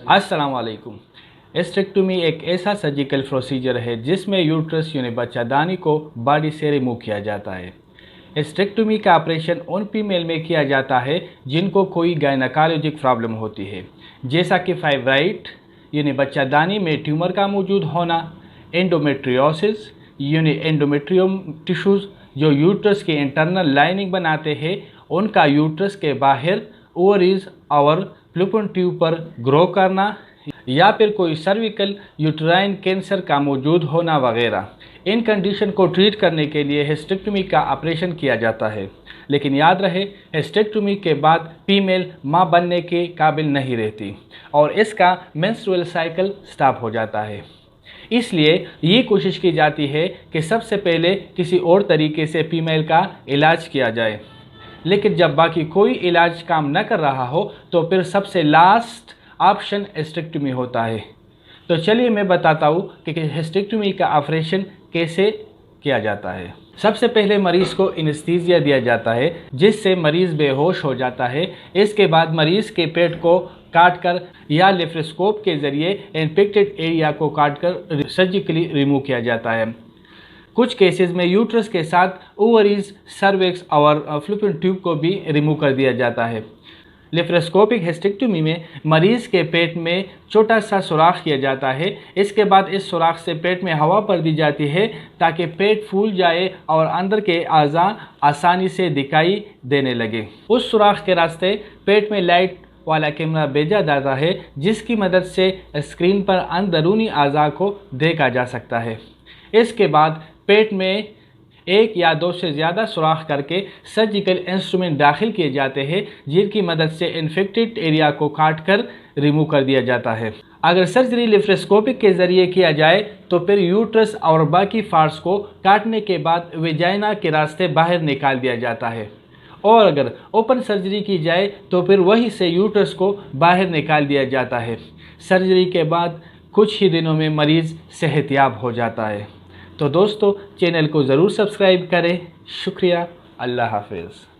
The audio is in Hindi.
अस्सलाम वालेकुम। एस्टेक्टोमी एक ऐसा सर्जिकल प्रोसीजर है जिसमें यूट्रस यानी बच्चादानी को बॉडी से रिमूव किया जाता है। एस्टेक्टोमी का ऑपरेशन उन फीमेल में किया जाता है जिनको कोई गायनेकोलॉजिक प्रॉब्लम होती है, जैसा कि फाइब्राइड यानी बच्चादानी में ट्यूमर का मौजूद होना, एंडोमेट्रियोसिस यानी एंडोमेट्रियम टिश्यूज़ जो यूट्रस की इंटरनल लाइनिंग बनाते हैं उनका यूट्रस के बाहर ओवरीज और फ्लूपियन ट्यूब पर ग्रो करना, या फिर कोई सर्विकल यूट्राइन कैंसर का मौजूद होना वगैरह। इन कंडीशन को ट्रीट करने के लिए हिस्टेक्टोमी का ऑपरेशन किया जाता है। लेकिन याद रहे, हिस्टेक्टोमी के बाद फीमेल मां बनने के काबिल नहीं रहती और इसका मेंस्ट्रुअल साइकिल स्टॉप हो जाता है। इसलिए ये कोशिश की जाती है कि सबसे पहले किसी और तरीके से फीमेल का इलाज किया जाए, लेकिन जब बाकी कोई इलाज काम न कर रहा हो तो फिर सबसे लास्ट ऑप्शन हिस्टेक्टोमी होता है। तो चलिए मैं बताता हूँ कि हिस्टेक्टोमी का ऑपरेशन कैसे किया जाता है। सबसे पहले मरीज़ को एनेस्थीसिया दिया जाता है जिससे मरीज़ बेहोश हो जाता है। इसके बाद मरीज़ के पेट को काटकर या लेप्रोस्कोप के ज़रिए इन्फेक्टेड एरिया को काटकर सर्जिकली रिमूव किया जाता है। कुछ केसेस में यूट्रस के साथ ओवरीज, सर्विक्स और फ्लूपियन ट्यूब को भी रिमूव कर दिया जाता है। लेप्रोस्कोपिक हिस्टेक्टोमी में मरीज़ के पेट में छोटा सा सुराख किया जाता है। इसके बाद इस सुराख से पेट में हवा भर दी जाती है ताकि पेट फूल जाए और अंदर के अज़ा आसानी से दिखाई देने लगे। उस सुराख के रास्ते पेट में लाइट वाला कैमरा भेजा जाता है जिसकी मदद से स्क्रीन पर अंदरूनी अज़ा को देखा जा सकता है। इसके बाद पेट में एक या दो से ज़्यादा सुराख करके सर्जिकल इंस्ट्रूमेंट दाखिल किए जाते हैं जिनकी मदद से इन्फेक्टेड एरिया को काटकर रिमूव कर दिया जाता है। अगर सर्जरी लेप्रोस्कोपिक के ज़रिए किया जाए तो फिर यूट्रस और बाकी पार्ट्स को काटने के बाद वेजाइना के रास्ते बाहर निकाल दिया जाता है, और अगर ओपन सर्जरी की जाए तो फिर वहीं से यूट्रस को बाहर निकाल दिया जाता है। सर्जरी के बाद कुछ ही दिनों में मरीज़ सेहतयाब हो जाता है। तो दोस्तों, चैनल को ज़रूर सब्सक्राइब करें। शुक्रिया। अल्लाह हाफ़िज़।